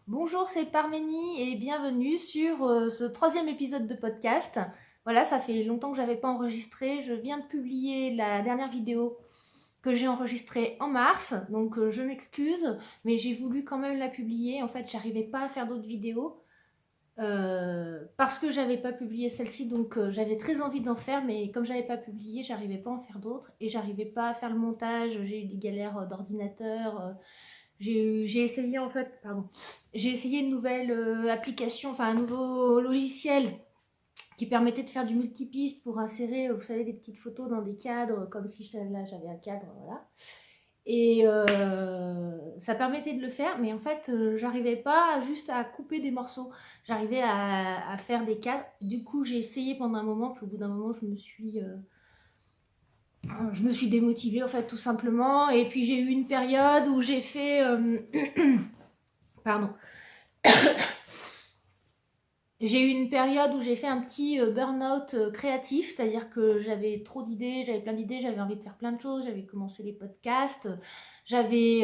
Bonjour, c'est Parménie et bienvenue sur ce 3e épisode de podcast. Voilà, ça fait longtemps que j'avais pas enregistré. Je viens de publier la dernière vidéo que j'ai enregistrée en mars, donc je m'excuse, mais j'ai voulu quand même la publier. En fait, j'arrivais pas à faire d'autres vidéos parce que j'avais pas publié celle-ci, donc j'avais très envie d'en faire, mais comme j'avais pas publié, j'arrivais pas à en faire d'autres et j'arrivais pas à faire le montage. J'ai eu des galères d'ordinateur. J'ai essayé en fait, j'ai essayé une nouvelle application, enfin un nouveau logiciel qui permettait de faire du multipiste pour insérer, vous savez, des petites photos dans des cadres, comme si là j'avais un cadre, voilà. Et ça permettait de le faire, mais en fait, j'arrivais pas juste à couper des morceaux. J'arrivais à faire des cadres. Du coup, j'ai essayé pendant un moment, puis au bout d'un moment, je me suis démotivée en fait tout simplement, et puis j'ai eu une période où j'ai fait pardon j'ai eu une période où j'ai fait un petit burn-out créatif, c'est-à-dire que j'avais trop d'idées, j'avais plein d'idées, j'avais envie de faire plein de choses, j'avais commencé les podcasts, j'avais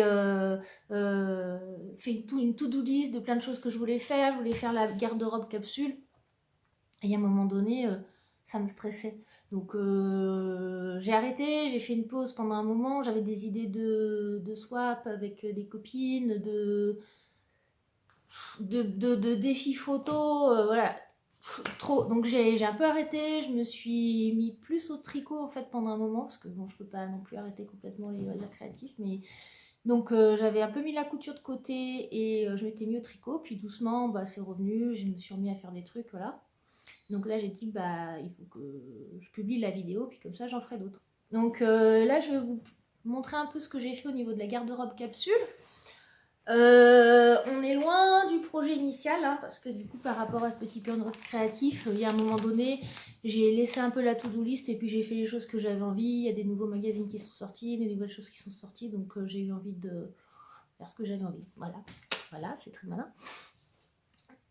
fait une to-do list de plein de choses que je voulais faire la garde-robe capsule, et à un moment donné, ça me stressait. Donc j'ai arrêté, j'ai fait une pause pendant un moment, j'avais des idées de swap avec des copines, de défis photos, voilà, trop. Donc j'ai un peu arrêté, je me suis mis plus au tricot en fait pendant un moment, parce que bon, je peux pas non plus arrêter complètement les loisirs créatifs, mais donc j'avais un peu mis la couture de côté et je m'étais mis au tricot, puis doucement bah, c'est revenu, je me suis remis à faire des trucs, voilà. Donc là j'ai dit bah il faut que je publie la vidéo, puis comme ça j'en ferai d'autres. Donc là je vais vous montrer un peu ce que j'ai fait au niveau de la garde-robe capsule. On est loin du projet initial, hein, parce que du coup par rapport à ce petit burn-out créatif, il y a un moment donné, j'ai laissé un peu la to-do list et puis j'ai fait les choses que j'avais envie. Il y a des nouveaux magazines qui sont sortis, des nouvelles choses qui sont sorties, donc j'ai eu envie de faire ce que j'avais envie. Voilà, c'est très malin.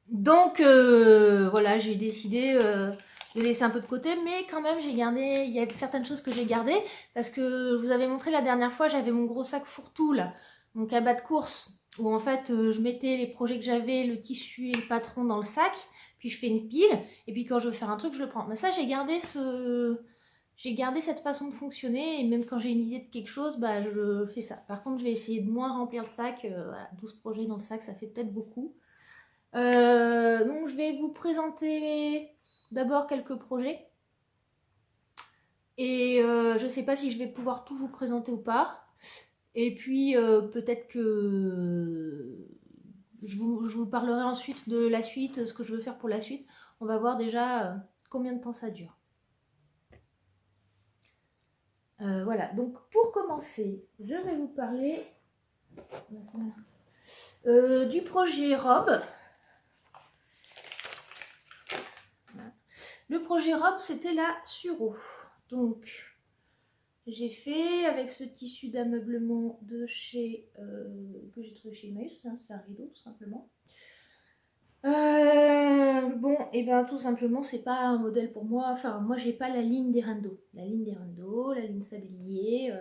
Donc voilà, j'ai décidé de laisser un peu de côté, mais quand même j'ai gardé, il y a certaines choses que j'ai gardées, parce que je vous avais montré la dernière fois, j'avais mon gros sac fourre-tout là, mon cabas de course, où en fait je mettais les projets que j'avais, le tissu et le patron dans le sac, puis je fais une pile, et puis quand je veux faire un truc, je le prends. Mais ça, j'ai gardé cette façon de fonctionner, et même quand j'ai une idée de quelque chose, bah je fais ça. Par contre, je vais essayer de moins remplir le sac, voilà, 12 projets dans le sac, ça fait peut-être beaucoup. Donc je vais vous présenter d'abord quelques projets. Et je sais pas si je vais pouvoir tout vous présenter ou pas. Et puis peut-être que je vous parlerai ensuite de la suite, ce que je veux faire pour la suite. On va voir déjà combien de temps ça dure. Voilà, donc pour commencer, je vais vous parler du projet robe. Le projet robe, c'était la Suro. Donc, j'ai fait avec ce tissu d'ameublement de chez que j'ai trouvé chez Emmaüs, hein, c'est un rideau tout simplement. Bon, et bien tout simplement, c'est pas un modèle pour moi. Enfin, moi, j'ai pas la ligne des randos. La ligne sablier.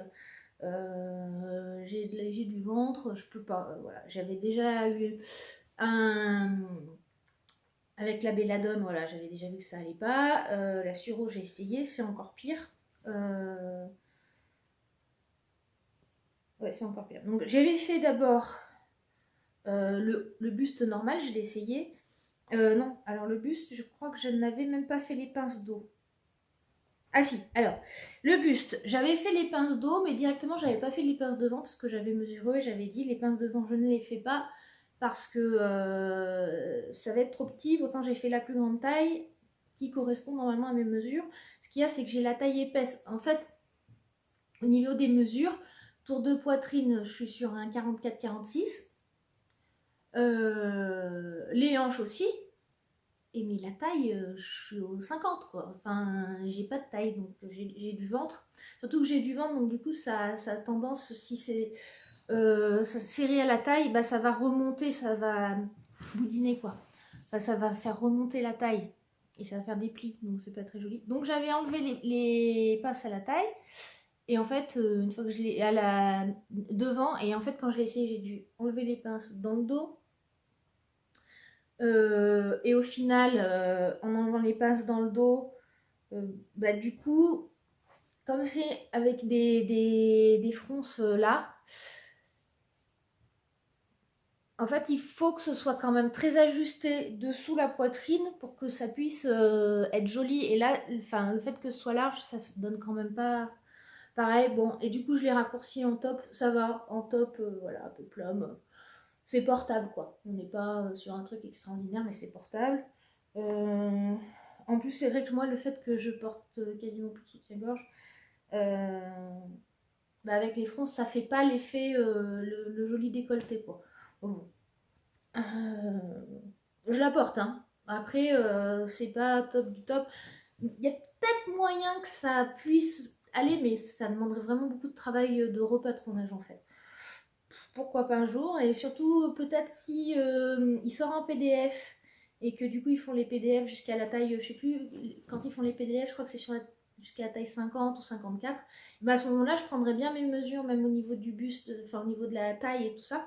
J'ai du ventre, je peux pas. Voilà, j'avais déjà eu un. Avec la belladone, voilà, j'avais déjà vu que ça allait pas. La Suro, j'ai essayé, c'est encore pire. Ouais, c'est encore pire. Donc j'avais fait d'abord le buste normal, je l'ai essayé. Non, alors le buste, je crois que je n'avais même pas fait les pinces d'eau. Ah si, alors, le buste, j'avais fait les pinces d'eau, mais directement, j'avais pas fait les pinces devant, parce que j'avais mesuré, et j'avais dit, les pinces devant, je ne les fais pas, parce que ça va être trop petit. Pourtant, j'ai fait la plus grande taille, qui correspond normalement à mes mesures. Ce qu'il y a, c'est que j'ai la taille épaisse. En fait, au niveau des mesures, tour de poitrine, je suis sur un 44-46. Les hanches aussi. Et mais la taille, je suis au 50 quoi. Enfin, j'ai pas de taille, donc j'ai du ventre. Surtout que j'ai du ventre, donc du coup, ça a tendance, si c'est serré à la taille, bah, ça va remonter, ça va boudiner quoi. Enfin, ça va faire remonter la taille. et ça va faire des plis, donc c'est pas très joli. Donc j'avais enlevé les pinces à la taille, et en fait, une fois que je l'ai à la devant, et en fait quand je l'ai essayé, j'ai dû enlever les pinces dans le dos. Et au final, en enlevant les pinces dans le dos, bah, du coup, comme c'est avec des fronces là, en fait, il faut que ce soit quand même très ajusté dessous la poitrine pour que ça puisse être joli. Et là, enfin, le fait que ce soit large, ça donne quand même pas pareil. Bon, et du coup, je l'ai raccourci en top. Ça va, en top, voilà, un peu plum. C'est portable, quoi. On n'est pas sur un truc extraordinaire, mais c'est portable. En plus, c'est vrai que moi, le fait que je porte quasiment plus de soutien-gorge, bah avec les fronces, ça fait pas l'effet, le joli décolleté, quoi. Bon. Je la porte, hein. Après, c'est pas top du top. Il y a peut-être moyen que ça puisse aller, mais ça demanderait vraiment beaucoup de travail de repatronage, en fait. Pourquoi pas un jour, et surtout peut-être si il sort en PDF et que du coup ils font les PDF jusqu'à la taille, je sais plus, quand ils font les PDF, je crois que c'est jusqu'à la taille 50 ou 54. Bah à ce moment-là, je prendrais bien mes mesures, même au niveau du buste, enfin au niveau de la taille et tout ça,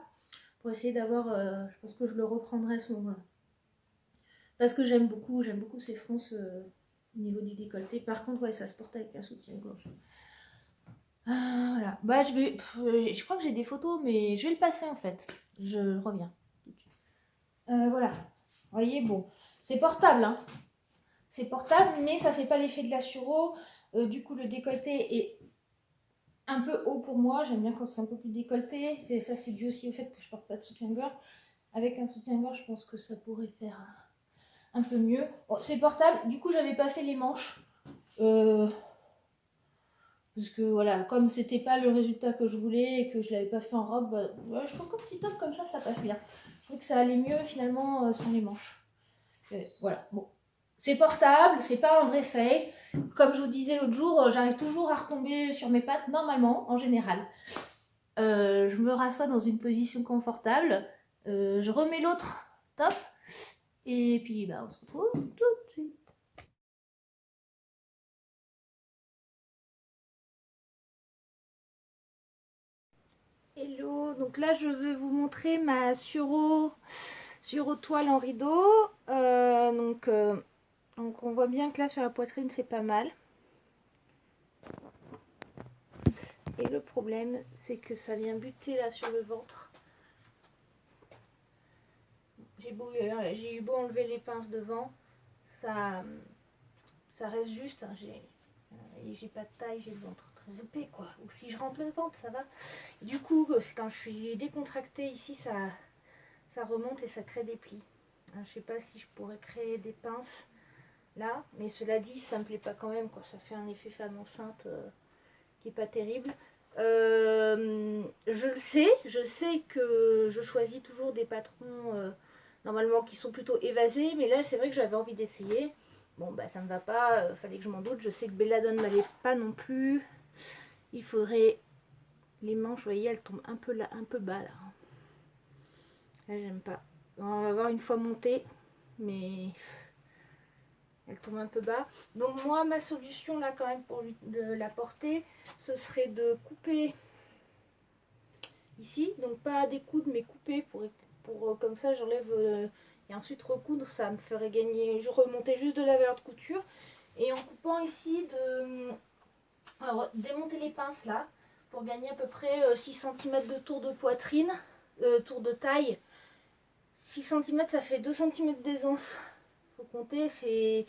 pour essayer d'avoir, je pense que je le reprendrai à ce moment-là. Parce que j'aime beaucoup ces fronces au niveau du décolleté. Par contre, ouais, ça se porte avec un soutien-gorge. Voilà. Bah, je crois que j'ai des photos, mais je vais le passer en fait. Je reviens tout de suite. Voilà. Vous voyez, bon, c'est portable, hein. C'est portable, mais ça fait pas l'effet de la sureau. Du coup, le décolleté est un peu haut pour moi. J'aime bien quand c'est un peu plus décolleté. Ça, c'est dû aussi au fait que je porte pas de soutien-gorge. Avec un soutien-gorge, je pense que ça pourrait faire un peu mieux. Bon, c'est portable. Du coup, j'avais pas fait les manches. Parce que voilà, comme c'était pas le résultat que je voulais et que je l'avais pas fait en robe, bah, ouais, je trouve qu'un petit top comme ça passe bien. Je trouve que ça allait mieux finalement sans les manches. Voilà, bon. C'est portable, c'est pas un vrai fake. Comme je vous disais l'autre jour, j'arrive toujours à retomber sur mes pattes, normalement, en général. Je me rassois dans une position confortable. Je remets l'autre top. Et puis, bah, on se retrouve tout de suite. Hello, donc là je vais vous montrer ma sureau toile en rideau. Donc on voit bien que là sur la poitrine c'est pas mal. Et le problème c'est que ça vient buter là sur le ventre. J'ai eu beau enlever les pinces devant, ça reste juste. Hein, j'ai pas de taille, j'ai le ventre très épais quoi. Donc si je rentre le ventre ça va. Et du coup quand je suis décontractée ici ça remonte et ça crée des plis. Je sais pas si je pourrais créer des pinces là, mais cela dit, ça me plaît pas quand même, quoi. Ça fait un effet femme enceinte qui est pas terrible. Je sais que je choisis toujours des patrons normalement qui sont plutôt évasés, mais là c'est vrai que j'avais envie d'essayer. Bon bah ça me va pas, fallait que je m'en doute. Je sais que Belladone m'allait pas non plus. Il faudrait les manches, vous voyez, elles tombent un peu là, un peu bas là. Là j'aime pas. On va voir une fois montée, mais elle tombe un peu bas. Donc moi ma solution là quand même pour la porter, ce serait de couper ici, donc pas découdre mais couper pour comme ça j'enlève et ensuite recoudre, ça me ferait gagner, je remontais juste de la valeur de couture. Et en coupant ici alors, démonter les pinces là pour gagner à peu près 6 cm de tour de poitrine, tour de taille. 6 cm ça fait 2 cm d'aisance, faut compter, c'est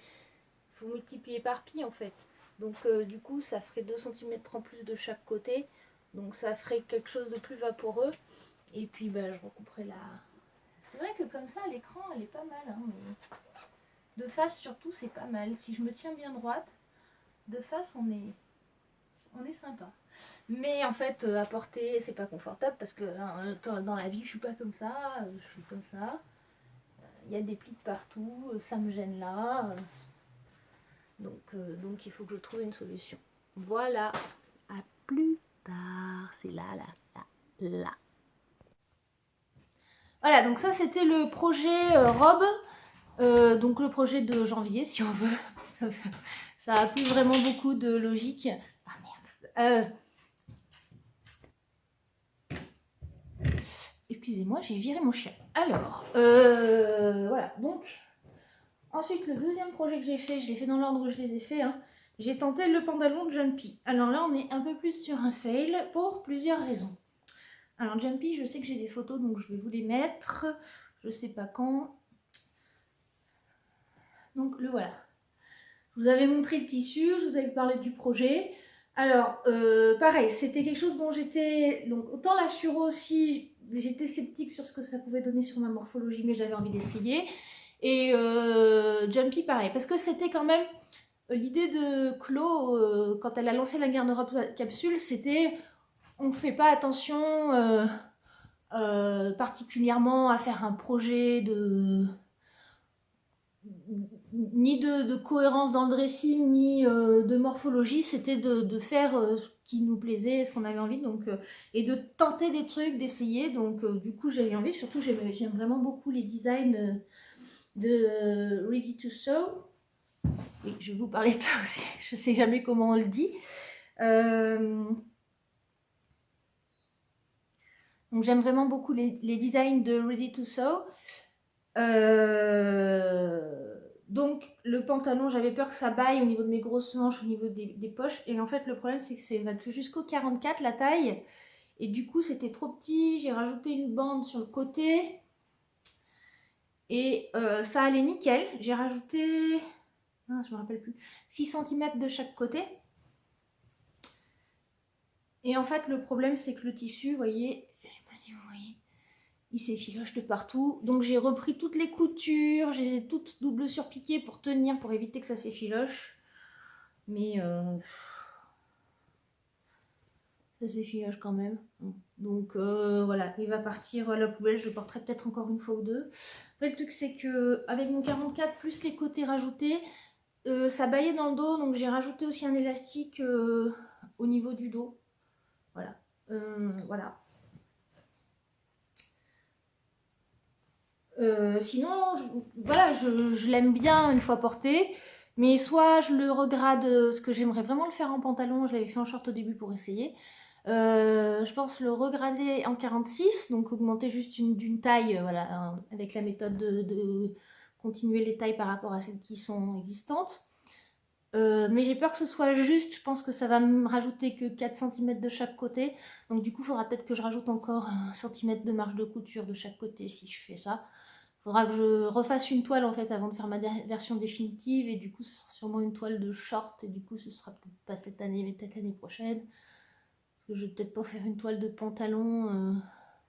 faut multiplier par pi en fait. Donc du coup ça ferait 2 cm en plus de chaque côté. Donc ça ferait quelque chose de plus vaporeux. Et puis bah, je recouperai la... C'est vrai que comme ça à l'écran elle est pas mal. Hein, mais... De face surtout c'est pas mal. Si je me tiens bien droite, de face on est sympa. Mais en fait à porter c'est pas confortable parce que dans la vie je suis pas comme ça. Je suis comme ça. Il y a des plis de partout. Ça me gêne là. Donc il faut que je trouve une solution. Voilà, à plus tard. C'est là. Voilà, donc ça c'était le projet robe. Donc le projet de janvier, si on veut. Ça a plus vraiment beaucoup de logique. Ah merde. Excusez-moi, j'ai viré mon chien. Alors, voilà. Donc, ensuite, le deuxième projet que j'ai fait, je l'ai fait dans l'ordre où je les ai fait. Hein. J'ai tenté le pantalon de Jumpy. Alors là, on est un peu plus sur un fail pour plusieurs raisons. Alors Jumpy, je sais que j'ai des photos, donc je vais vous les mettre. Je sais pas quand. Donc le voilà. Je vous avais montré le tissu, je vous avais parlé du projet. Alors, pareil, c'était quelque chose dont j'étais... Donc autant la Suro aussi, j'étais sceptique sur ce que ça pouvait donner sur ma morphologie, mais j'avais envie d'essayer. Et Jumpy, pareil, parce que c'était quand même... L'idée de Chloé, quand elle a lancé la garde-robe capsule, c'était on ne fait pas attention particulièrement à faire un projet ni de cohérence dans le dressing, ni de morphologie, c'était de faire ce qui nous plaisait, ce qu'on avait envie, donc, et de tenter des trucs, d'essayer. Donc du coup j'avais envie, surtout j'aime vraiment beaucoup les designs de Ready to Sew. Oui, je vais vous parler de ça aussi, je sais jamais comment on le dit. Donc j'aime vraiment beaucoup les designs de Ready to Sew. Donc le pantalon, j'avais peur que ça baille au niveau de mes grosses manches, au niveau des poches. Et en fait le problème c'est que ça va que jusqu'au 44 la taille. Et du coup c'était trop petit, j'ai rajouté une bande sur le côté. Et ça allait nickel. J'ai rajouté, non, je me rappelle plus, 6 cm de chaque côté. Et en fait le problème c'est que le tissu, vous voyez, je sais pas si vous voyez, il s'effiloche de partout. Donc j'ai repris toutes les coutures, je les ai toutes double surpiquées pour tenir, pour éviter que ça s'effiloche. Mais ça s'effiloche quand même. Donc voilà, il va partir à la poubelle, je le porterai peut-être encore une fois ou deux. Après le truc c'est que avec mon 44 plus les côtés rajoutés, ça baillait dans le dos, donc j'ai rajouté aussi un élastique au niveau du dos. Voilà. Voilà. Sinon, voilà, je l'aime bien une fois porté, mais soit je le regrade, ce que j'aimerais vraiment le faire en pantalon, je l'avais fait en short au début pour essayer. Je pense le regrader en 46, donc augmenter juste d'une taille, voilà, avec la méthode de continuer les tailles par rapport à celles qui sont existantes. Mais j'ai peur que ce soit juste, je pense que ça va me rajouter que 4 cm de chaque côté, donc du coup il faudra peut-être que je rajoute encore 1 cm de marge de couture de chaque côté si je fais ça. Il faudra que je refasse une toile en fait avant de faire ma version définitive, et du coup ce sera sûrement une toile de short, et du coup ce sera peut-être pas cette année mais peut-être l'année prochaine. Parce que je vais peut-être pas faire une toile de pantalon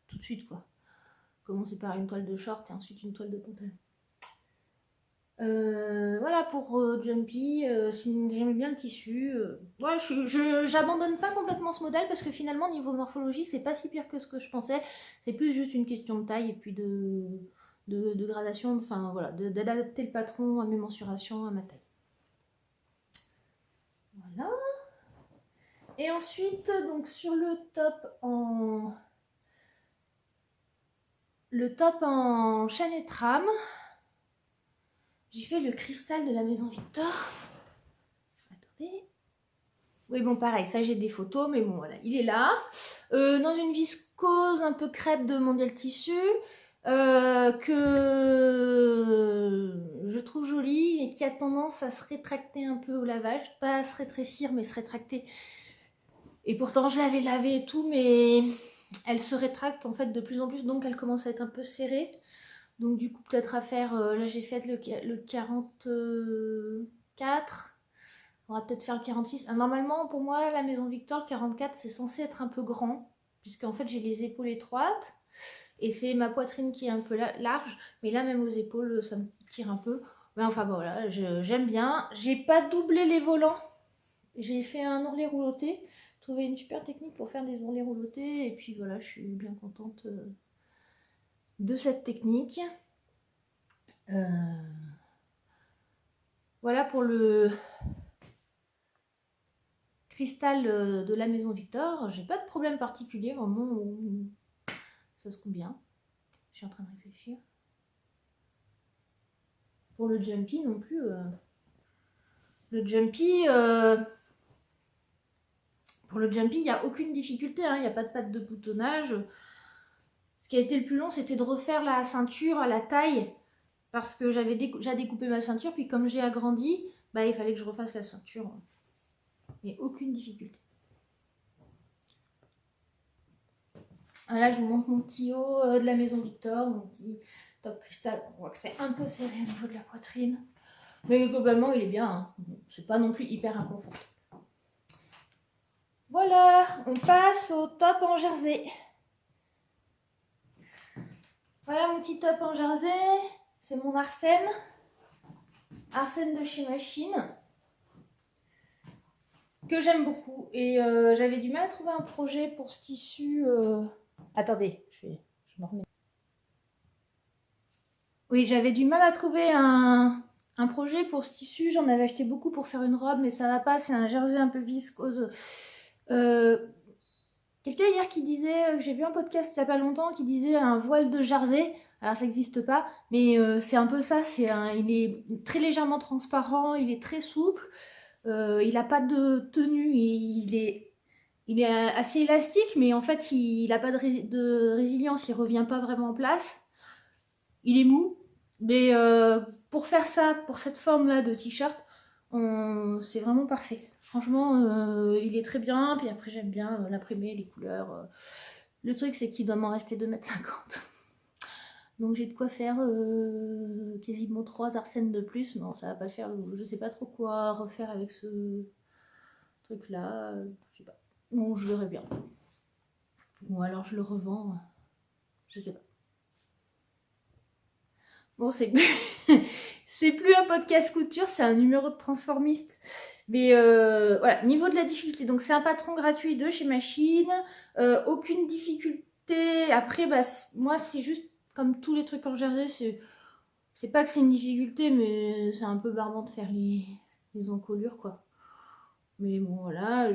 tout de suite quoi. Commencer par une toile de short et ensuite une toile de pantalon. Voilà pour Jumpy, j'aimais bien le tissu. Ouais, j'abandonne pas complètement ce modèle parce que finalement niveau morphologie c'est pas si pire que ce que je pensais. C'est plus juste une question de taille et puis de gradation, enfin voilà, d'adapter le patron à mes mensurations, à ma taille. Voilà. Et ensuite, donc sur le top en chaîne et trame, j'ai fait le cristal de la maison Victor. Attendez. Oui, bon, pareil, ça j'ai des photos, mais bon, voilà, il est là. Dans une viscose un peu crêpe de Mondial Tissu, que je trouve jolie, mais qui a tendance à se rétracter un peu au lavage. Pas à se rétrécir, mais se rétracter. Et pourtant, je l'avais lavée et tout, mais elle se rétracte en fait de plus en plus, donc elle commence à être un peu serrée. Donc du coup, peut-être à faire, là j'ai fait le 44. On va peut-être faire le 46. Normalement, pour moi, la maison Victor, le 44, c'est censé être un peu grand, puisqu'en fait, j'ai les épaules étroites, et c'est ma poitrine qui est un peu large, mais là, même aux épaules, ça me tire un peu. Mais enfin, bon, voilà, j'aime bien. J'ai pas doublé les volants. J'ai fait un ourlet rouloté. J'ai trouvé une super technique pour faire des ourlets roulotés, et puis voilà, je suis bien contente de cette technique. Voilà pour le cristal de la maison Victor. J'ai pas de problème particulier, vraiment, ça se coupe bien. Je suis en train de réfléchir. pour le jumpy non plus. Le jumpy, pour le jumpy, il n'y a aucune difficulté, hein, il n'y a pas de patte de boutonnage. Ce qui a été le plus long, c'était de refaire la ceinture à la taille, parce que j'avais déjà découpé ma ceinture, puis comme j'ai agrandi, bah, il fallait que je refasse la ceinture. Mais aucune difficulté. Ah, là, je vous montre mon petit haut de la maison Victor, mon petit top cristal. On voit que c'est un peu serré au niveau de la poitrine. Mais globalement, il est bien. Hein. C'est pas non plus hyper inconfortable. Voilà, on passe au top en jersey. Voilà mon petit top en jersey. C'est mon Arsène. Arsène de chez Machine. Que j'aime beaucoup. Et j'avais du mal à trouver un projet pour ce tissu. Attendez, je me remets. Oui, j'avais du mal à trouver un projet pour ce tissu. J'en avais acheté beaucoup pour faire une robe, mais ça va pas. C'est un jersey un peu viscose. Quelqu'un hier qui disait, j'ai vu un podcast il y a pas longtemps, qui disait un voile de jersey. Alors ça n'existe pas, mais c'est un peu ça. Il est très légèrement transparent, il est très souple. Il n'a pas de tenue, il est assez élastique, mais en fait il n'a pas de résilience, il revient pas vraiment en place. Il est mou, mais pour faire ça, pour cette forme-là de t-shirt, c'est vraiment parfait. Franchement, il est très bien, puis après j'aime bien l'imprimer, les couleurs. Le truc c'est qu'il doit m'en rester 2,50 m. Donc j'ai de quoi faire quasiment 3 Arsènes de plus. Non, ça va pas le faire. Je sais pas trop quoi refaire avec ce truc là. Je sais pas. Bon, je verrai bien. Ou alors je le revends. Je sais pas. Bon, c'est plus un podcast couture, c'est un numéro de transformiste. Mais voilà, niveau de la difficulté. Donc c'est un patron gratuit de chez Machine. Aucune difficulté. Après, bah, moi c'est juste comme tous les trucs en jersey, c'est pas que c'est une difficulté, mais c'est un peu barbant de faire les encolures, quoi. Mais bon, voilà,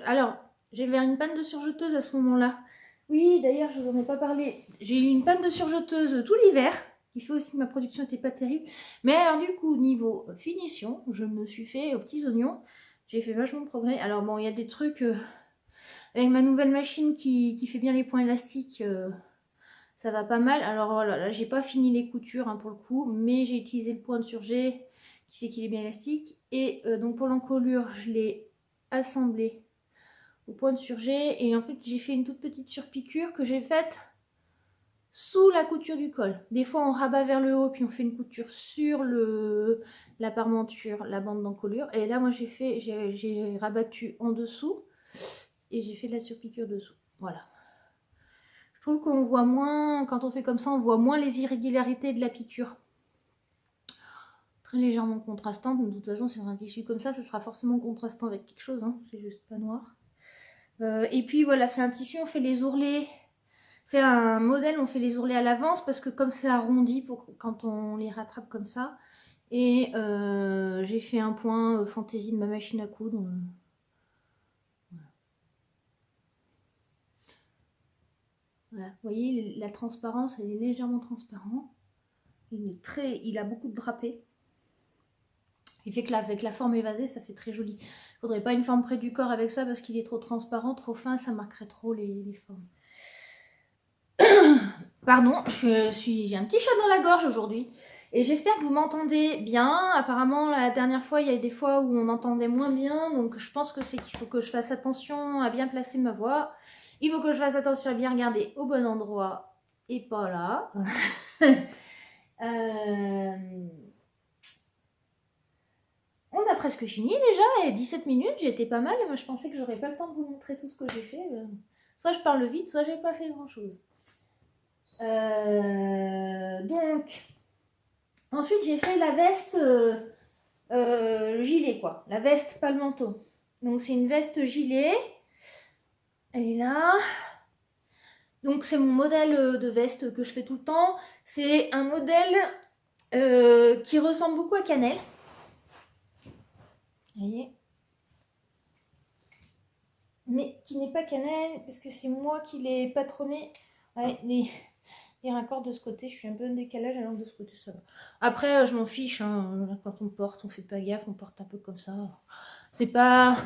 alors, j'avais une panne de surjeteuse à ce moment-là. Oui, d'ailleurs, je vous en ai pas parlé. J'ai eu une panne de surjeteuse tout l'hiver, qui fait aussi que ma production n'était pas terrible. Mais alors, du coup, niveau finition, je me suis fait aux petits oignons. J'ai fait vachement de progrès. Alors bon, il y a des trucs avec ma nouvelle machine qui fait bien les points élastiques. Ça va pas mal. Alors voilà, là j'ai pas fini les coutures hein, pour le coup, mais j'ai utilisé le point de surjet qui fait qu'il est bien élastique. Et donc pour l'encolure, je l'ai assemblé au point de surjet. Et en fait, j'ai fait une toute petite surpiqûre que j'ai faite sous la couture du col. Des fois, on rabat vers le haut, puis on fait une couture sur la parmenture, la bande d'encolure. Et là, moi, j'ai rabattu en dessous et j'ai fait de la surpiqûre dessous. Voilà. Je trouve qu'on voit moins, quand on fait comme ça, on voit moins les irrégularités de la piqûre. Très légèrement contrastante. De toute façon, sur un tissu comme ça, ce sera forcément contrastant avec quelque chose. Hein. C'est juste pas noir. Et puis voilà, c'est un tissu, on fait les ourlets. C'est un modèle, on fait les ourlets à l'avance parce que comme c'est arrondi quand on les rattrape comme ça. Et j'ai fait un point fantaisie de ma machine à coudre. Voilà. Vous voyez, la transparence, elle est légèrement transparente. Il a beaucoup de drapé. Il fait que avec la forme évasée, ça fait très joli. Il faudrait pas une forme près du corps avec ça parce qu'il est trop transparent, trop fin, ça marquerait trop les formes. Pardon, j'ai un petit chat dans la gorge aujourd'hui. Et j'espère que vous m'entendez bien. Apparemment, la dernière fois, il y a eu des fois où on entendait moins bien. Donc, je pense que c'est qu'il faut que je fasse attention à bien placer ma voix. Il faut que je fasse attention à bien regarder au bon endroit et pas là. On a presque fini déjà, et 17 minutes, j'étais pas mal. Moi, je pensais que j'aurais pas le temps de vous montrer tout ce que j'ai fait. Soit je parle vite, soit j'ai pas fait grand chose. Donc, ensuite j'ai fait la veste gilet, quoi. La veste, pas le manteau. Donc, c'est une veste gilet. Elle est là. Donc, c'est mon modèle de veste que je fais tout le temps. C'est un modèle qui ressemble beaucoup à Cannelle. Vous voyez, mais qui n'est pas Cannelle parce que c'est moi qui l'ai patronné. Ouais, les raccords de ce côté. Je suis un peu en décalage alors de ce côté ça va. Après je m'en fiche, hein. Quand on porte, on fait pas gaffe, on porte un peu comme ça. C'est pas...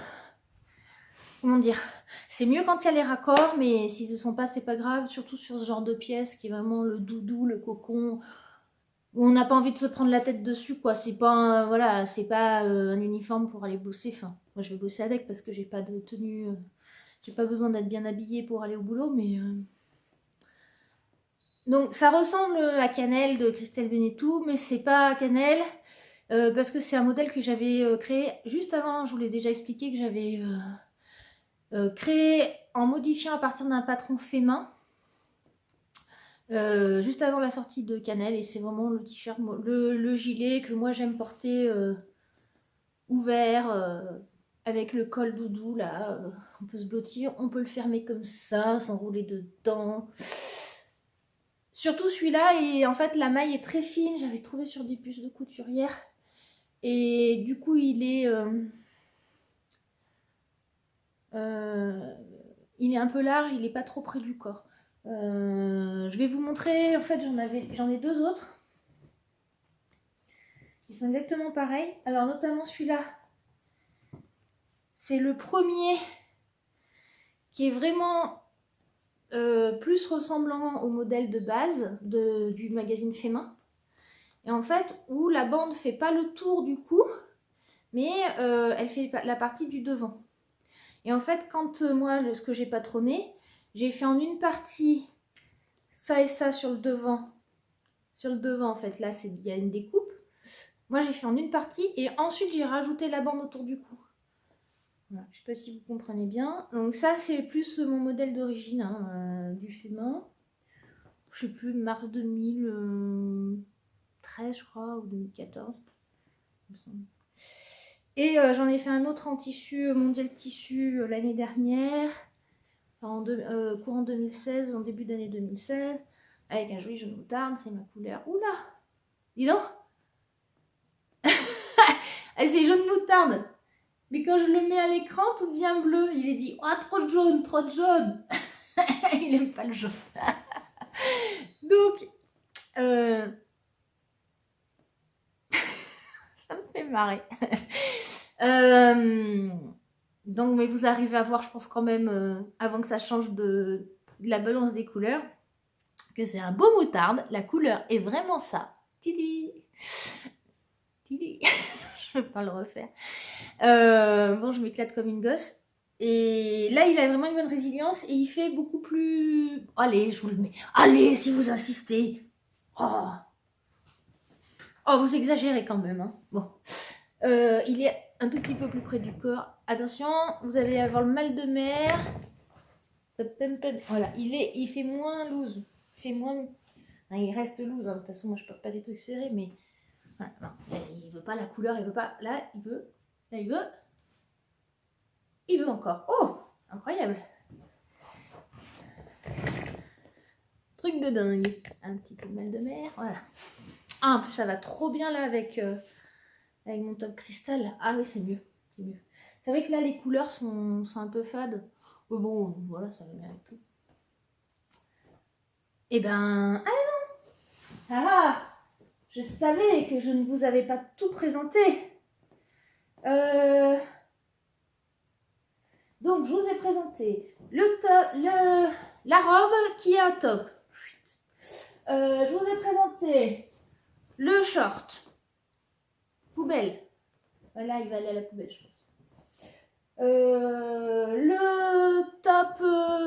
Comment dire? C'est mieux quand il y a les raccords, mais s'ils ne sont pas, c'est pas grave. Surtout sur ce genre de pièce qui est vraiment le doudou, le cocon, où on n'a pas envie de se prendre la tête dessus, quoi. C'est pas voilà, c'est pas un uniforme pour aller bosser. Enfin, moi je vais bosser avec parce que j'ai pas de tenue, j'ai pas besoin d'être bien habillée pour aller au boulot, mais donc ça ressemble à Cannelle de Christelle Benetou, mais c'est pas Cannelle parce que c'est un modèle que j'avais créé juste avant. Je vous l'ai déjà expliqué que j'avais créé en modifiant à partir d'un patron fait main. Juste avant la sortie de Cannelle, et c'est vraiment le t-shirt, le gilet que moi j'aime porter ouvert avec le col doudou là, on peut se blottir, on peut le fermer comme ça, s'enrouler dedans. Surtout celui-là, et en fait la maille est très fine, j'avais trouvé sur des puces de couturière, et du coup il est un peu large, il n'est pas trop près du corps. Je vais vous montrer, en fait j'en ai deux autres. Ils sont exactement pareils. Alors notamment celui-là, c'est le premier qui est vraiment plus ressemblant au modèle de base du magazine Fait Main. Et en fait, où la bande fait pas le tour du cou, mais elle fait la partie du devant. Et en fait, quand moi, ce que j'ai patronné, j'ai fait en une partie ça et ça sur le devant. Sur le devant, en fait, là, il y a une découpe. Moi, j'ai fait en une partie et ensuite, j'ai rajouté la bande autour du cou. Voilà, je ne sais pas si vous comprenez bien. Donc ça, c'est plus mon modèle d'origine du Fait Main. Je ne sais plus, mars 2013, je crois, ou 2014. Il me semble. Et j'en ai fait un autre en tissu, mondial tissu, l'année dernière, courant 2016, en début d'année 2016, avec un joli jaune moutarde, c'est ma couleur. Oula, dis donc. C'est jaune moutarde. Mais quand je le mets à l'écran, tout devient bleu. Il est dit, oh, trop de jaune, trop de jaune. Il aime pas le jaune. Donc, ça me fait marrer. Donc, mais vous arrivez à voir, je pense quand même, avant que ça change de la balance des couleurs, que c'est un beau moutarde. La couleur est vraiment ça. Tidi. Tidi. Je ne vais pas le refaire. Bon, je m'éclate comme une gosse. Et là, il a vraiment une bonne résilience et il fait beaucoup plus... Allez, je vous le mets. Allez, si vous insistez. Oh, vous exagérez quand même. Hein. Bon. Il est un tout petit peu plus près du corps. Attention, vous allez avoir le mal de mer. Voilà, il fait moins loose. Il reste loose. Hein. De toute façon, moi, je porte pas des trucs serrés, mais... Voilà, non. Il veut pas la couleur, il veut pas... Là, il veut... Là, il veut... Il veut encore. Oh, incroyable. Truc de dingue. Un petit peu de mal de mer. Voilà. Ah, en plus, ça va trop bien là avec mon top cristal. Ah oui, c'est mieux. C'est mieux. C'est vrai que là, les couleurs sont un peu fades. Mais bon, voilà, ça va bien avec tout. Eh ben... Ah non. Ah, je savais que je ne vous avais pas tout présenté. Donc, je vous ai présenté la robe qui est un top. Je vous ai présenté le short. Poubelle. Là, il va aller à la poubelle, je pense. Le top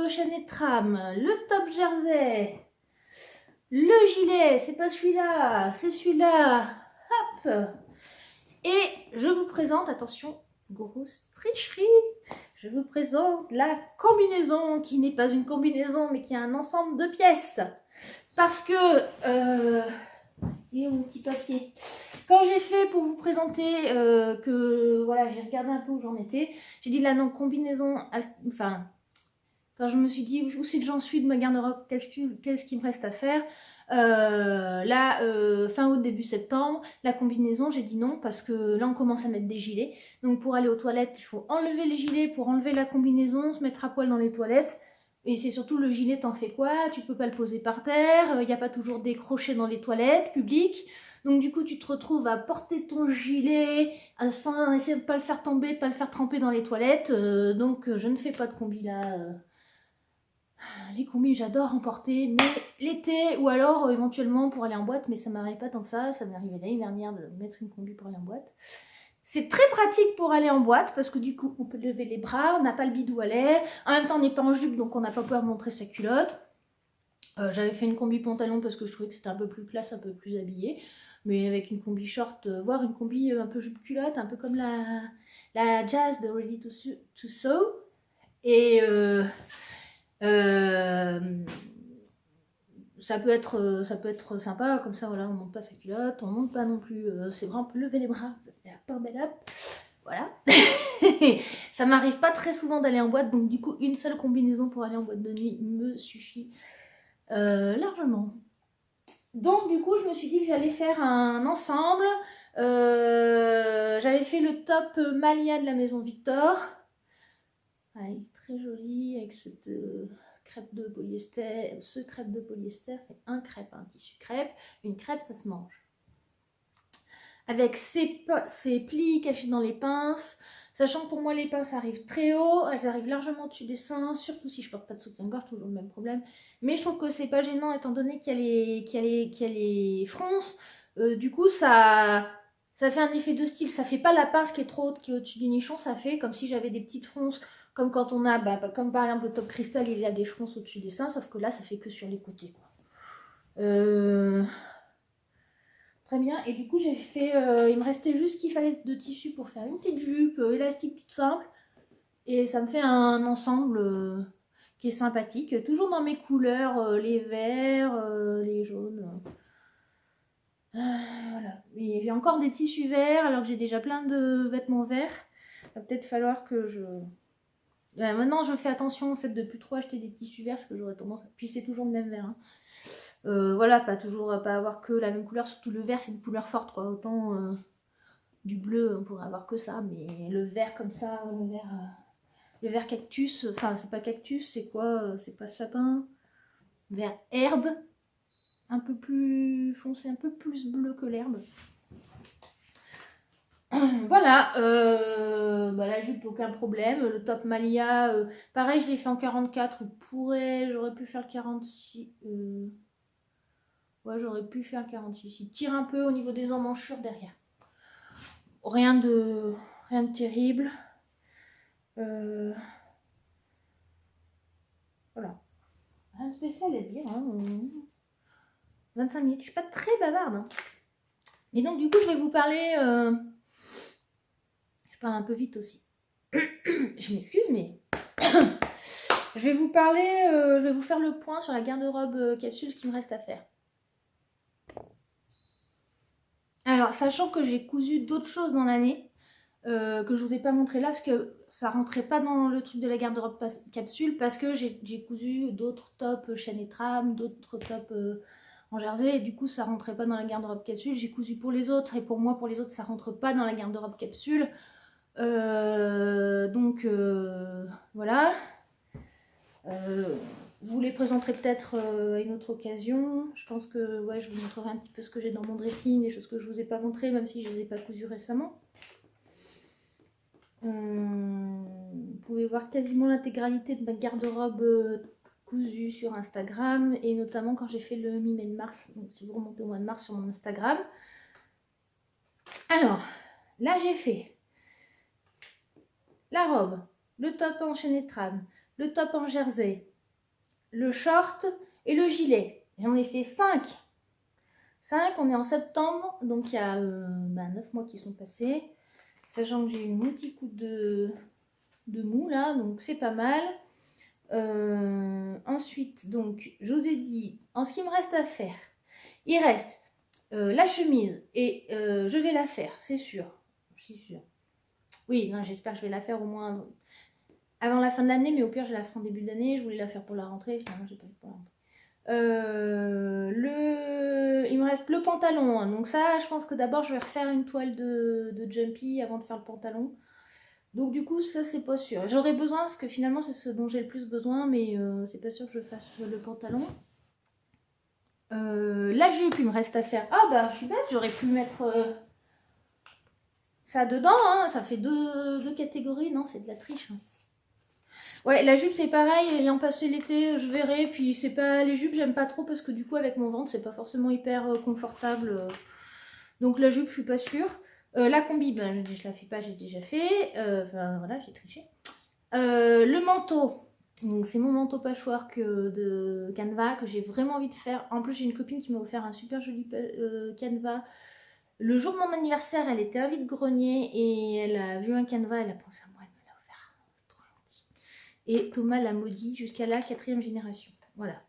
chaîne et trame. Le top jersey. Le gilet. C'est pas celui-là. C'est celui-là. Hop. Et je vous présente, attention, grosse tricherie. Je vous présente la combinaison, qui n'est pas une combinaison, mais qui est un ensemble de pièces. Parce que... il est où mon petit papier? Quand j'ai fait pour vous présenter que... Voilà, j'ai regardé un peu où j'en étais. J'ai dit là, non, combinaison... Enfin, quand je me suis dit où c'est que j'en suis de ma garde-robe, qu'est-ce qu'il me reste à faire, fin août, début septembre, la combinaison, j'ai dit non parce que là on commence à mettre des gilets. Donc pour aller aux toilettes, il faut enlever les gilets pour enlever la combinaison, se mettre à poil dans les toilettes. Et c'est surtout le gilet, t'en fais quoi? Tu peux pas le poser par terre, il n'y a pas toujours des crochets dans les toilettes publiques. Donc du coup, tu te retrouves à porter ton gilet, à essayer de pas le faire tomber, de pas le faire tremper dans les toilettes. Donc je ne fais pas de combi là. Les combis, j'adore en porter, mais l'été ou alors éventuellement pour aller en boîte, mais ça m'arrive pas tant que ça. Ça m'est arrivé l'année dernière de mettre une combi pour aller en boîte. C'est très pratique pour aller en boîte parce que du coup, on peut lever les bras, on n'a pas le bidou à l'air. En même temps, on n'est pas en jupe, donc on n'a pas peur de montrer sa culotte. J'avais fait une combi pantalon parce que je trouvais que c'était un peu plus classe, un peu plus habillé. Mais avec une combi short, voire une combi un peu jupe culotte, un peu comme la Jazz de Ready to Sew. Et ça peut être sympa, comme ça, voilà, on monte pas sa culotte, on monte pas non plus ses bras, on peut lever les bras, voilà. Ça m'arrive pas très souvent d'aller en boîte, donc du coup, une seule combinaison pour aller en boîte de nuit me suffit largement. Donc du coup, je me suis dit que j'allais faire un ensemble. J'avais fait le top Malia de la maison Victor. Ah, il est très joli avec cette crêpe de polyester. Ce crêpe de polyester, c'est un crêpe, un tissu crêpe. Une crêpe, ça se mange. Avec ses plis cachés dans les pinces. Sachant que pour moi, les pinces arrivent très haut. Elles arrivent largement au-dessus des seins. Surtout si je porte pas de soutien-gorge, toujours le même problème. Mais je trouve que c'est pas gênant étant donné qu'il y a les fronces. Du coup, ça fait un effet de style. Ça fait pas la pince qui est trop haute, qui est au-dessus du nichon. Ça fait comme si j'avais des petites fronces. Comme quand on a, comme par exemple le top cristal, il y a des fronces au-dessus des seins. Sauf que là, ça fait que sur les côtés, quoi. Très bien. Et du coup, j'ai fait... il me restait juste qu'il fallait de tissu pour faire une petite jupe élastique toute simple. Et ça me fait un ensemble qui est sympathique. Toujours dans mes couleurs, les verts, les jaunes. Voilà. Et j'ai encore des tissus verts alors que j'ai déjà plein de vêtements verts. Il va peut-être falloir que je... maintenant, je fais attention au fait de plus trop acheter des tissus verts parce que j'aurais tendance... Puis c'est toujours le même vert, hein. Voilà, pas avoir que la même couleur, surtout le vert c'est une couleur forte, quoi. Autant du bleu on pourrait avoir que ça, mais le vert comme ça, le vert cactus, enfin c'est pas cactus, c'est quoi, c'est pas sapin, vert herbe, un peu plus foncé, un peu plus bleu que l'herbe. Voilà, la jupe aucun problème, le top Malia, pareil je l'ai fait en 44, j'aurais pu faire le 46, ouais, j'aurais pu faire le 46. Il tire un peu au niveau des emmanchures derrière. Rien de terrible. Voilà. Rien de spécial à dire. Hein. 25 minutes. Je suis pas très bavarde. Hein. Et donc, du coup, je vais vous parler... Je parle un peu vite aussi. Je m'excuse, mais... je vais vous parler... je vais vous faire le point sur la garde-robe capsule, ce qu'il me reste à faire. Alors, sachant que j'ai cousu d'autres choses dans l'année, que je vous ai pas montré là, parce que ça rentrait pas dans le truc de la garde-robe capsule, parce que j'ai cousu d'autres tops chaîne et trame, d'autres tops en jersey, et du coup ça rentrait pas dans la garde-robe capsule. J'ai cousu pour les autres, et pour moi, pour les autres, ça rentre pas dans la garde-robe capsule. Donc voilà. Je vous les présenterai peut-être à une autre occasion. Je pense que ouais, je vous montrerai un petit peu ce que j'ai dans mon dressing, les choses que je vous ai pas montrées, même si je les ai pas cousues récemment. Vous pouvez voir quasiment l'intégralité de ma garde-robe cousue sur Instagram, et notamment quand j'ai fait le mi-mai de mars. Donc si vous remontez au mois de mars sur mon Instagram. Alors, là j'ai fait la robe, le top en chaîne et trame, le top en jersey, le short et le gilet. J'en ai fait 5. 5, on est en septembre, donc il y a 9 mois qui sont passés. Sachant que j'ai eu un petit coup de mou là, donc c'est pas mal. Ensuite, donc, je vous ai dit, en ce qui me reste à faire, il reste la chemise, et je vais la faire, c'est sûr. Je suis sûre. Oui, j'espère que je vais la faire au moins avant la fin de l'année, mais au pire, je la ferai en début d'année. Je voulais la faire pour la rentrée, finalement, j'ai pas fait pour la rentrée. Il me reste le pantalon, hein. Donc ça, je pense que d'abord, je vais refaire une toile de jumpy avant de faire le pantalon. Donc du coup, ça c'est pas sûr. J'aurais besoin, parce que finalement c'est ce dont j'ai le plus besoin, mais c'est pas sûr que je fasse le pantalon. La jupe, il me reste à faire. Ah bah, je suis bête, j'aurais pu mettre ça dedans, hein. Ça fait deux catégories, non, c'est de la triche. Hein. Ouais, la jupe c'est pareil, ayant passé l'été, je verrai. Puis c'est pas les jupes, j'aime pas trop parce que du coup avec mon ventre c'est pas forcément hyper confortable. Donc la jupe, je suis pas sûre. La combi, ben, je la fais pas, j'ai déjà fait. Enfin voilà, j'ai triché. Le manteau, donc c'est mon manteau patchwork de Canva que j'ai vraiment envie de faire. En plus, j'ai une copine qui m'a offert un super joli Canva. Le jour de mon anniversaire, elle était à vide-grenier et elle a vu un Canva, elle a pensé à moi, elle me l'a offert. C'est trop gentil. Et Thomas l'a maudit jusqu'à la 4e génération. Voilà.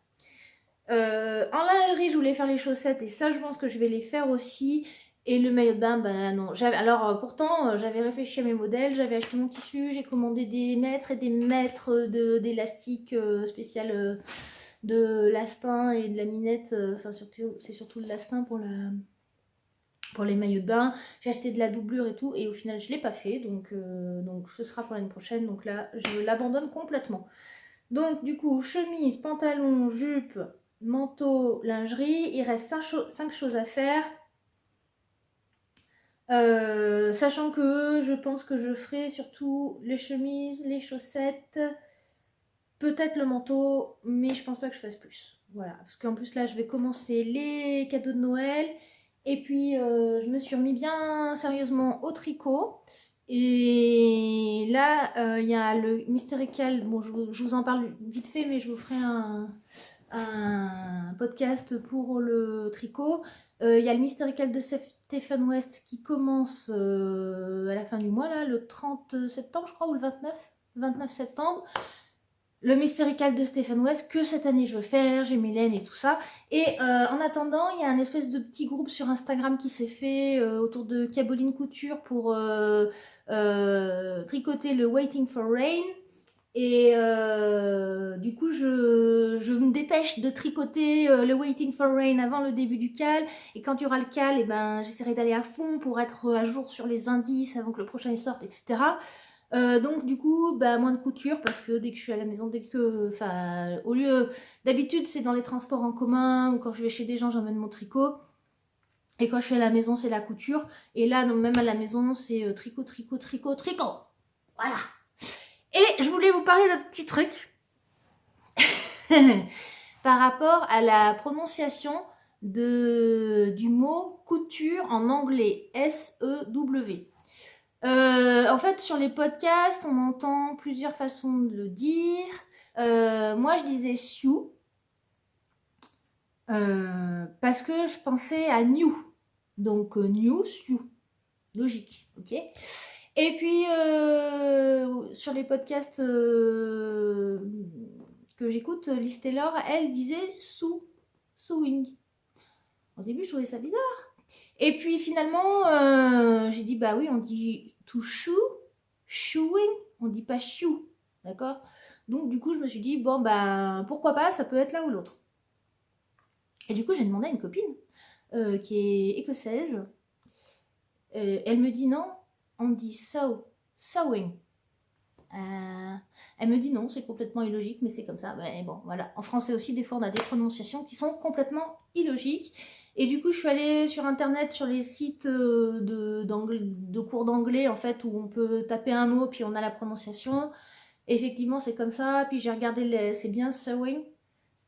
En lingerie, je voulais faire les chaussettes et ça, je pense que je vais les faire aussi. Et le maillot de bain, ben non. Alors, pourtant, j'avais réfléchi à mes modèles, j'avais acheté mon tissu, j'ai commandé des mètres et des mètres d'élastique spécial de lastin et de la minette. Enfin, c'est surtout le lastin pour les maillots de bain. J'ai acheté de la doublure et tout, et au final, je ne l'ai pas fait. Donc ce sera pour l'année prochaine. Donc là, je l'abandonne complètement. Donc, du coup, chemise, pantalon, jupe, manteau, lingerie. Il reste 5 choses à faire. Sachant que je pense que je ferai surtout les chemises, les chaussettes, peut-être le manteau, mais je pense pas que je fasse plus. Voilà, parce qu'en plus là je vais commencer les cadeaux de Noël et puis je me suis remis bien sérieusement au tricot. Et là il y a le Mystérical, bon je vous en parle vite fait, mais je vous ferai un podcast pour le tricot. Il y a le Mystérical de Stephen West qui commence à la fin du mois, là, le 30 septembre, je crois, ou le 29 septembre. Le Mystérical de Stephen West, que cette année je veux faire, j'ai mes laines et tout ça. Et en attendant, il y a un espèce de petit groupe sur Instagram qui s'est fait autour de Caboline Couture pour tricoter le Waiting for Rain. Et du coup, je me dépêche de tricoter le Waiting for Rain avant le début du cal. Et quand il y aura le cal, et ben, j'essaierai d'aller à fond pour être à jour sur les indices avant que le prochain sorte, etc. Donc du coup, bah, moins de couture parce que dès que je suis à la maison, enfin, au lieu, d'habitude c'est dans les transports en commun ou quand je vais chez des gens, j'emmène mon tricot. Et quand je suis à la maison, c'est la couture. Et là, donc, même à la maison, c'est tricot, tricot, tricot, tricot. Voilà. Et je voulais vous parler d'un petit truc par rapport à la prononciation du mot couture en anglais, S-E-W. En fait, sur les podcasts, on entend plusieurs façons de le dire. Moi, je disais sew parce que je pensais à new. Donc, new, sew. Logique, ok. Et puis, sur les podcasts que j'écoute, Liz Taylor, elle disait sewing. Au début, je trouvais ça bizarre. Et puis, finalement, j'ai dit, bah oui, on dit to shoe, shoeing, on dit pas shoe, d'accord. Donc, du coup, je me suis dit, bon, bah, pourquoi pas, ça peut être l'un ou l'autre. Et du coup, j'ai demandé à une copine qui est écossaise. Elle me dit non, on dit sewing. Elle me dit non, c'est complètement illogique, mais c'est comme ça. Mais bon, voilà. En français aussi, des fois, on a des prononciations qui sont complètement illogiques. Et du coup, je suis allée sur Internet, sur les sites de cours d'anglais, en fait, où on peut taper un mot, puis on a la prononciation. Et effectivement, c'est comme ça. Puis j'ai regardé, c'est bien sewing.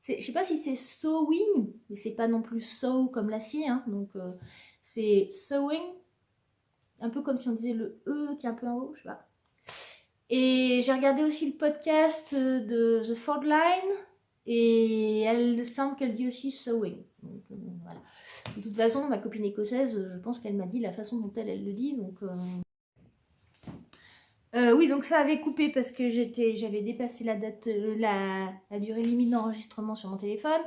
Je sais pas si c'est sewing, mais c'est pas non plus sew comme la scie. Hein, donc, c'est sewing. Un peu comme si on disait le E qui est un peu en haut, je sais pas. Et j'ai regardé aussi le podcast de The Ford Line et elle semble qu'elle dit aussi sewing. Donc, voilà. De toute façon, ma copine écossaise, je pense qu'elle m'a dit la façon dont elle le dit. Donc, oui, donc ça avait coupé parce que j'avais dépassé la date, la durée limite d'enregistrement sur mon téléphone.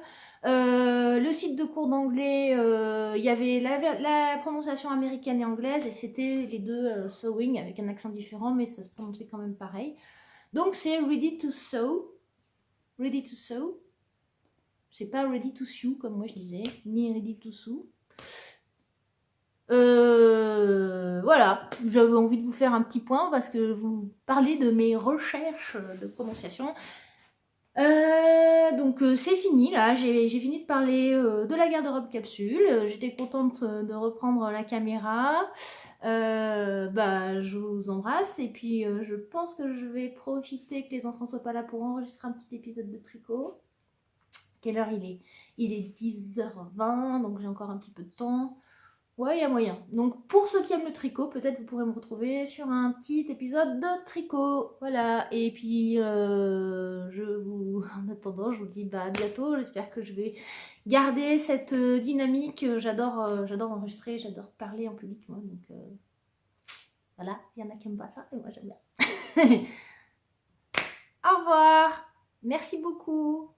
Le site de cours d'anglais, il y avait la prononciation américaine et anglaise et c'était les deux sewing avec un accent différent, mais ça se prononçait quand même pareil. Donc c'est ready to sew. Ready to sew. C'est pas ready to sew comme moi je disais, ni ready to sew. Voilà, j'avais envie de vous faire un petit point parce que vous parlez de mes recherches de prononciation. Donc c'est fini là, j'ai fini de parler de la garde-robe capsule. J'étais contente de reprendre la caméra. Je vous embrasse et puis je pense que je vais profiter que les enfants soient pas là pour enregistrer un petit épisode de tricot. Quelle heure il est? Il est 10h20, donc j'ai encore un petit peu de temps. Ouais, il y a moyen. Donc pour ceux qui aiment le tricot, peut-être vous pourrez me retrouver sur un petit épisode de tricot. Voilà. Et puis en attendant, je vous dis à bientôt. J'espère que je vais garder cette dynamique. J'adore enregistrer, j'adore parler en public. Moi, donc voilà, il y en a qui n'aiment pas ça et moi j'aime bien. Au revoir. Merci beaucoup.